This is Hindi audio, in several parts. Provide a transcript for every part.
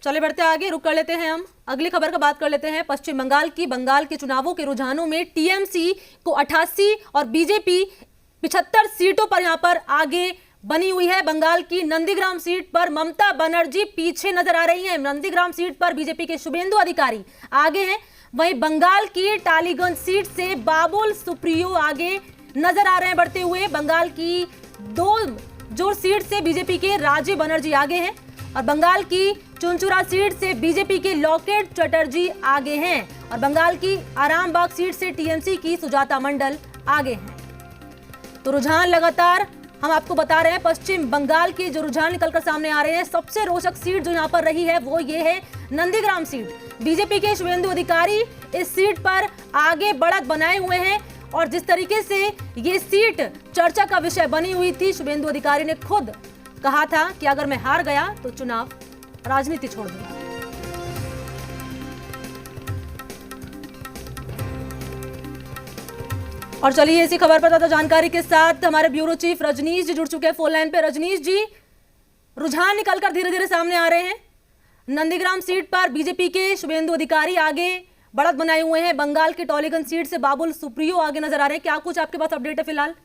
चले बढ़ते आगे, रुक कर लेते हैं हम अगली खबर का बात कर लेते हैं। पश्चिम बंगाल के चुनावों के रुझानों में टीएमसी को 88 और बीजेपी 75 सीटों पर यहां पर आगे बनी हुई है। बंगाल की नंदीग्राम सीट पर ममता बनर्जी पीछे नजर आ रही हैं। नंदीग्राम सीट पर बीजेपी के शुभेंदु अधिकारी आगे हैं। वहीं बंगाल की टालीगंज सीट से बाबुल सुप्रियो आगे नजर आ रहे हैं बढ़ते हुए। बंगाल की दो सीट से बीजेपी के राजीव बनर्जी आगे हैं और बंगाल की चुनचुरा सीट से बीजेपी के लॉकेट चटर्जी आगे हैं और बंगाल की आरामबाग सीट से टीएमसी की सुजाता मंडल आगे हैं। तो रुझान लगातार हम आपको बता रहे हैं। पश्चिम बंगाल के जो रुझान निकलकर सामने आ रहे हैं, सबसे रोचक सीट जो यहां पर रही है वो ये है नंदीग्राम सीट। बीजेपी के शुभेंदु अधिकारी इस सीट पर आगे बढ़त बनाए हुए हैं और जिस तरीके से ये सीट चर्चा का विषय बनी हुई थी, शुभेंदु अधिकारी ने खुद कहा था कि अगर मैं हार गया तो चुनाव राजनीति छोड़ दूंगा। और चलिए इसी खबर पर ज्यादा जानकारी के साथ हमारे ब्यूरो चीफ रजनीश जी जुड़ चुके हैं फोन लाइन पे। रजनीश जी, रुझान निकलकर धीरे धीरे सामने आ रहे हैं। नंदीग्राम सीट पर बीजेपी के शुभेंदु अधिकारी आगे बढ़त बनाए हुए हैं। बंगाल के टॉलीगंज सीट से बाबुल सुप्रियो आगे नजर आ रहे हैं। क्या कुछ आपके पास अपडेट है फिलहाल?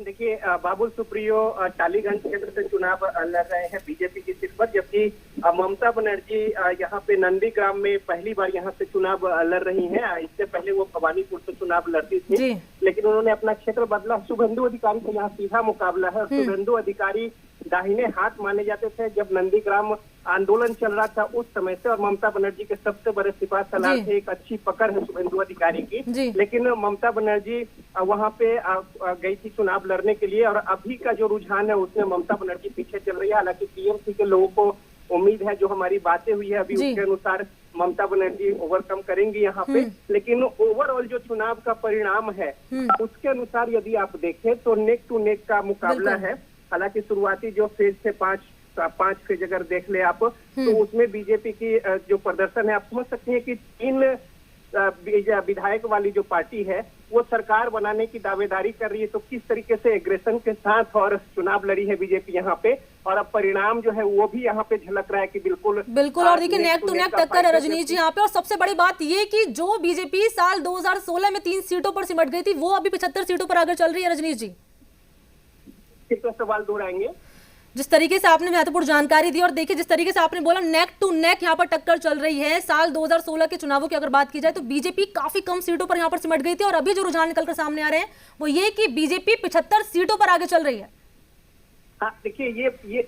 देखिए, बाबुल सुप्रियो टालीगंज क्षेत्र से चुनाव लड़ रहे हैं बीजेपी की सीट पर, जबकि ममता बनर्जी यहाँ पे नंदीग्राम में पहली बार यहाँ से चुनाव लड़ रही हैं। इससे पहले वो भवानीपुर से चुनाव लड़ती थी, लेकिन उन्होंने अपना क्षेत्र बदला। शुभेंदु अधिकारी से यहाँ सीधा मुकाबला है। शुभेंदु अधिकारी दाहिने हाथ माने जाते थे जब नंदीग्राम आंदोलन चल रहा था उस समय से, और ममता बनर्जी के सबसे बड़े सिपा सलार थे। एक अच्छी पकड़ है शुभेंदु अधिकारी की, लेकिन ममता बनर्जी वहां पे गई थी चुनाव लड़ने के लिए और अभी का जो रुझान है उसमें ममता बनर्जी पीछे चल रही है। हालांकि टीएमसी के लोगों को उम्मीद है, जो हमारी बातें हुई है अभी उसके अनुसार ममता बनर्जी ओवरकम करेंगी यहाँ पे, लेकिन ओवरऑल जो चुनाव का परिणाम है उसके अनुसार यदि आप देखें तो नेक टू नेक का मुकाबला है। हालांकि शुरुआती जो फेज थे पांच फेज अगर देख ले आप, तो उसमें बीजेपी की जो प्रदर्शन है आप समझ सकते हैं कि 3 विधायक वाली जो पार्टी है वो सरकार बनाने की दावेदारी कर रही है। तो किस तरीके से एग्रेशन के साथ और चुनाव लड़ी है बीजेपी यहाँ पे, और अब परिणाम जो है वो भी यहाँ पे झलक रहा है कि बिल्कुल और देखिए नेक टू नेक टक्कर है रजनीश जी यहाँ पे। और सबसे बड़ी बात ये कि जो बीजेपी साल 2016 में 3 सीटों पर सिमट गई थी वो अभी 75 सीटों पर आगे चल रही है। रजनीश जी, तो सवाल दोहराएंगे? जिस तरीके से आपने महत्वपूर्ण जानकारी दी और देखिए जिस तरीके से आपने बोला नेक टू नेक यहाँ पर टक्कर चल रही है। साल 2016 के चुनावों की अगर बात की जाए तो बीजेपी काफी कम सीटों पर यहाँ पर सिमट गई थी और अभी जो रुझान निकलकर सामने आ रहे हैं वो ये कि बीजेपी 75 सीटों पर आगे चल रही है। देखिए,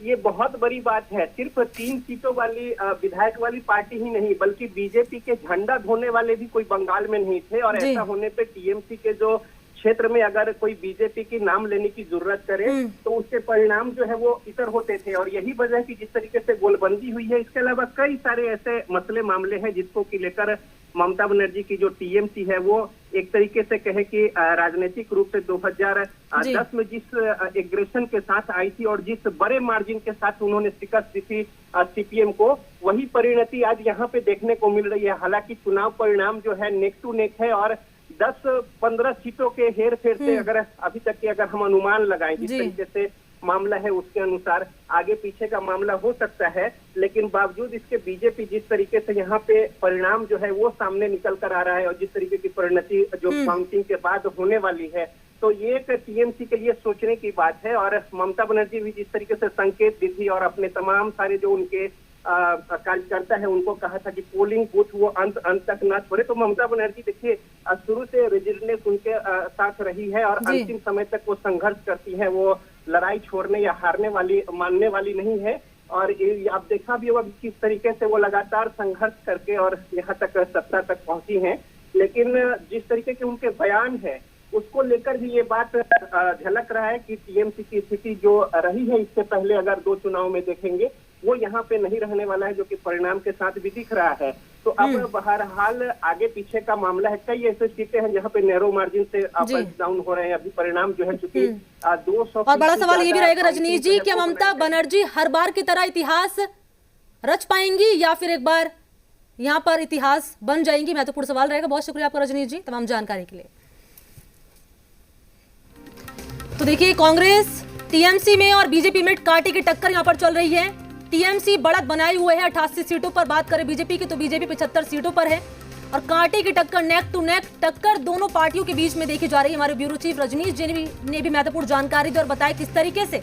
ये बहुत बड़ी बात है। सिर्फ 3 सीटों वाली विधायक वाली पार्टी ही नहीं, बल्कि बीजेपी के झंडा ढोने वाले भी कोई बंगाल में नहीं थे, और ऐसा होने पे टीएमसी के जो क्षेत्र में अगर कोई बीजेपी की नाम लेने की जरूरत करे तो उसके परिणाम जो है वो इतर होते थे। और यही वजह है कि जिस तरीके से गोलबंदी हुई है, इसके अलावा कई सारे ऐसे मसले मामले हैं जिसको कि लेकर ममता बनर्जी की जो टीएमसी है वो एक तरीके से कहे कि राजनीतिक रूप से 2010 में जिस एग्रेशन के साथ आई थी और जिस बड़े मार्जिन के साथ उन्होंने शिकस्त दी थी सीपीएम को, वही परिणति आज यहाँ पे देखने को मिल रही है। हालांकि चुनाव परिणाम जो है नेक टू नेक है और 10-15 सीटों के हेर फेर से अगर अभी तक के अगर हम अनुमान लगाएं जिस तरीके से मामला है उसके अनुसार आगे पीछे का मामला हो सकता है, लेकिन बावजूद इसके बीजेपी जिस तरीके से यहाँ पे परिणाम जो है वो सामने निकल कर आ रहा है और जिस तरीके की परिणति जो काउंटिंग के बाद होने वाली है, तो ये एक टीएमसी के लिए सोचने की बात है। और ममता बनर्जी भी जिस तरीके से संकेत दी थी और अपने तमाम सारे जो उनके कार्यकर्ता है उनको कहा था कि पोलिंग बूथ वो अंत तक ना छोड़े, तो ममता बनर्जी देखिए शुरू से रेजिडेंस उनके साथ रही है और अंतिम समय तक वो संघर्ष करती है। वो लड़ाई छोड़ने या हारने वाली मानने वाली नहीं है। और आप देखा भी होगा किस तरीके से वो लगातार संघर्ष करके और यहाँ तक सत्ता तक पहुंची हैं। लेकिन जिस तरीके के उनके बयान है उसको लेकर भी ये बात झलक रहा है कि टीएमसी की स्थिति जो रही है इससे पहले अगर 2 चुनाव में देखेंगे वो यहाँ पे नहीं रहने वाला है, जो कि परिणाम के साथ भी दिख रहा है। तो अब बहरहाल आगे पीछे का मामला है। कई ऐसे सीटें हैं जहाँ पे नैरो मार्जिन से अप डाउन हो रहे हैं। अभी परिणाम जो है चूंकि 200 और बड़ा सवाल ये भी रहेगा रजनीश जी, क्या ममता बनर्जी हर बार की तरह इतिहास रच पाएंगी या फिर एक बार यहाँ पर इतिहास बन जाएंगी? महत्वपूर्ण सवाल रहेगा। बहुत शुक्रिया आपका रजनीश जी तमाम जानकारी के लिए। तो देखिए कांग्रेस टीएमसी में और बीजेपी में कांटे की टक्कर यहाँ पर चल रही है। टीएमसी बढ़त बनाए हुए है 88 सीटों पर। बात करें बीजेपी की तो बीजेपी 75 सीटों पर है और कांटे की टक्कर, नेक टू नेक टक्कर दोनों पार्टियों के बीच में देखी जा रही है। हमारे ब्यूरो चीफ रजनीश जी ने भी महत्वपूर्ण जानकारी दी और बताया किस तरीके से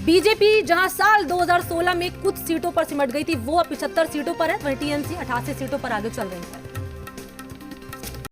बीजेपी जहां साल 2016 में कुछ सीटों पर सिमट गई थी वो अब 75 सीटों पर है, वहीं टीएमसी 88 सीटों पर आगे चल रही है।